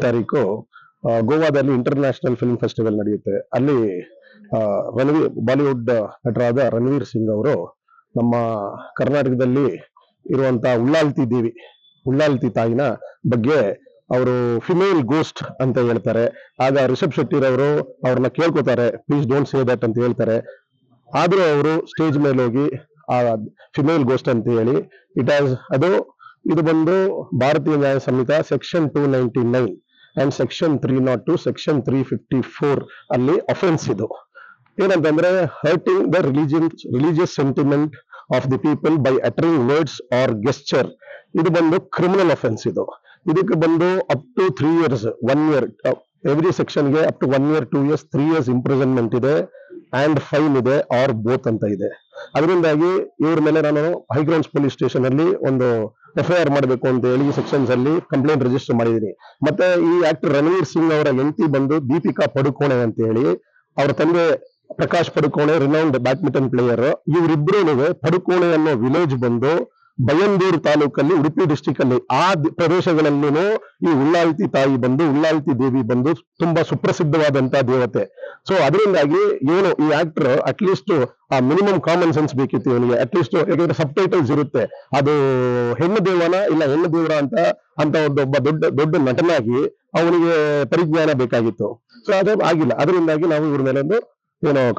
ತಾರೀಕು ಗೋವಾದಲ್ಲಿ international film festival ನಡೆಯುತ್ತೆ. ಅಲ್ಲಿ ಬಾಲಿವುಡ್ ನಟರಾದ ರಣವೀರ್ ಸಿಂಗ್ ಅವರು ನಮ್ಮ ಕರ್ನಾಟಕದಲ್ಲಿ ಇರುವಂತಹ ಉಳ್ಳಾಲ್ತಿ ತಾಯಿನ ಬಗ್ಗೆ ಅವರು ಫಿಮೇಲ್ ಗೋಸ್ಟ್ ಅಂತ ಹೇಳ್ತಾರೆ. ಆಗ ರಿಷಬ್ ಶೆಟ್ಟಿ ಅವರು ಅವ್ರನ್ನ ಕೇಳ್ಕೊತಾರೆ, ಪ್ಲೀಸ್ ಡೋಂಟ್ ಸೇ ದಟ್ ಅಂತ ಹೇಳ್ತಾರೆ. ಆದ್ರೂ ಅವರು ಸ್ಟೇಜ್ ಮೇಲೆ ಹೋಗಿ ಆ ಫಿಮೇಲ್ ಗೋಸ್ಟ್ ಅಂತ ಹೇಳಿ ಇದು ಬಂದು Bharatiya Nyaya Sanhita section 299 and section 302 section 354 ಅಲ್ಲಿ ಅಫೆನ್ಸ್. ಇದು ಏನಂತಂದ್ರೆ hurting the religious sentiment of the people by uttering words or gesture. ಇದು ಬಂದು ಕ್ರಿಮಿನಲ್ ಅಫೆನ್ಸ್. ಇದಕ್ಕೆ ಬಂದು up to 3 years 1 year every ಸೆಕ್ಷನ್ಗೆ up to 1 year 2 years 3 years imprisonment ಇದೆ ಅಂಡ್ ಫೈನ್ ಇದೆ ಆರ್ ಬೋತ್ ಅಂತ ಇದೆ. ಅದರಿಂದಾಗಿ ಇವ್ರ ಮೇಲೆ ನಾನು ಹೈಗ್ರೌಂಡ್ಸ್ ಪೊಲೀಸ್ ಸ್ಟೇಷನ್ ಅಲ್ಲಿ ಒಂದು FIR ಮಾಡಬೇಕು ಅಂತ ಹೇಳಿ ಸೆಕ್ಷನ್ಸ್ ಅಲ್ಲಿ ಕಂಪ್ಲೇಂಟ್ ರಿಜಿಸ್ಟರ್ ಮಾಡಿದೀನಿ. ಮತ್ತೆ ಈ ಆಕ್ಟರ್ ರಣವೀರ್ ಸಿಂಗ್ ಅವರ ಹೆಂಡತಿ ಬಂದು ದೀಪಿಕಾ ಪಡುಕೋಣೆ ಅಂತ ಹೇಳಿ, ಅವರ ತಂದೆ Prakash Padukone renowned badminton player. ಇವರಿಬ್ರು ಪಡುಕೋಣೆ ಅನ್ನೋ ವಿಲೇಜ್ ಬಂದು ಬಯಂದೂರು ತಾಲೂಕಲ್ಲಿ ಉಡುಪಿ ಡಿಸ್ಟಿಕ್ ಅಲ್ಲಿ ಆ ಪ್ರದೇಶಗಳಲ್ಲೂ ಈ ಉಳ್ಳಾಲ್ತಿ ದೇವಿ ಬಂದು ತುಂಬಾ ಸುಪ್ರಸಿದ್ಧವಾದಂತಹ ದೇವತೆ. ಸೊ ಅದರಿಂದಾಗಿ ಇವನು ಈ ಆಕ್ಟರ್ ಅಟ್ಲೀಸ್ಟ್ ಆ ಮಿನಿಮಮ್ ಕಾಮನ್ ಸೆನ್ಸ್ ಬೇಕಿತ್ತು ಇವನಿಗೆ. ಅಟ್ಲೀಸ್ಟ್ ಯಾಕಂದ್ರೆ ಸಬ್ ಟೈಟಲ್ಸ್ ಇರುತ್ತೆ, ಅದು ಹೆಣ್ಣು ದೇವನ ಇಲ್ಲ ಹೆಣ್ಣು ದೇವರ ಅಂತ ಒಬ್ಬ ದೊಡ್ಡ ನಟನಾಗಿ ಅವನಿಗೆ ಪರಿಜ್ಞಾನ ಬೇಕಾಗಿತ್ತು. ಸೊ ಅದು ಆಗಿಲ್ಲ. ಅದರಿಂದಾಗಿ ನಾವು ಇವ್ರ ಮೇಲೆ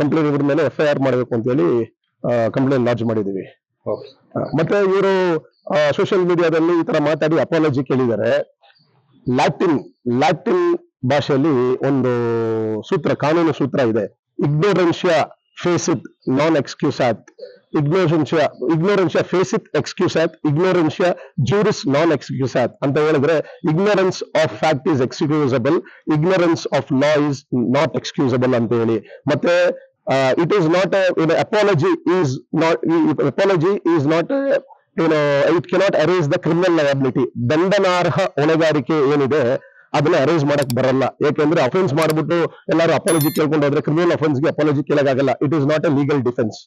ಕಂಪ್ಲೇಂಟ್ ಇವ್ರ ಮೇಲೆ FIR ಮಾಡಬೇಕು ಅಂತ ಹೇಳಿ ಕಂಪ್ಲೇಂಟ್ ಲಾಂಚ್ ಮಾಡಿದೀವಿ. ಮತ್ತೆ ಇವರು ಸೋಷಿಯಲ್ ಮೀಡಿಯಾದಲ್ಲಿ ಈ ತರ ಮಾತಾಡಿ ಅಪಾಲಜಿ ಕೇಳಿದ್ದಾರೆ. ಲ್ಯಾಟಿನ್ ಭಾಷೆಯಲ್ಲಿ ಒಂದು ಕಾನೂನು ಸೂತ್ರ ಇದೆ, ಇಗ್ನೋರೆನ್ಷಿಯಾ ಫೇಸಿತ್ ನಾನ್ ಎಕ್ಸ್ಕ್ಯೂಸಾತ್, ಇಗ್ನೋರೆನ್ಷಿಯಾ ಫೇಸಿತ್ ಎಕ್ಸ್ಕ್ಯೂಸಾತ್, ಇಗ್ನೋರೆನ್ಷಿಯಾ ಜ್ಯೂರಿಸ್ ನಾನ್ ಎಕ್ಸ್ಕ್ಯೂಸಾತ್ ಅಂತ ಹೇಳಿದ್ರೆ ignorance of fact is excusable, ignorance of law is not excusable ಅಂತ ಹೇಳಿ. ಮತ್ತೆ it is not apology is not it cannot erase the criminal liability. ದಂಡನಾರ್ಹ ಹೊಣೆಗಾರಿಕೆ ಏನಿದೆ ಅದನ್ನ ಅರೇಂಜ್ ಮಾಡಕ್ ಬರಲ್ಲ. ಯಾಕೆಂದ್ರೆ ಅಫೆನ್ಸ್ ಮಾಡ್ಬಿಟ್ಟು ಎಲ್ಲರೂ ಅಪಾಲಜಿ ಕೇಳ್ಕೊಂಡು ಹೋದ್ರೆ ಕ್ರಿಮಿನಲ್ ಅಫೆನ್ಸ್ಗೆ ಅಪಾಲಜಿ ಕೇಳಕ್ಕಾಗಲ್ಲ. It is not a legal defence.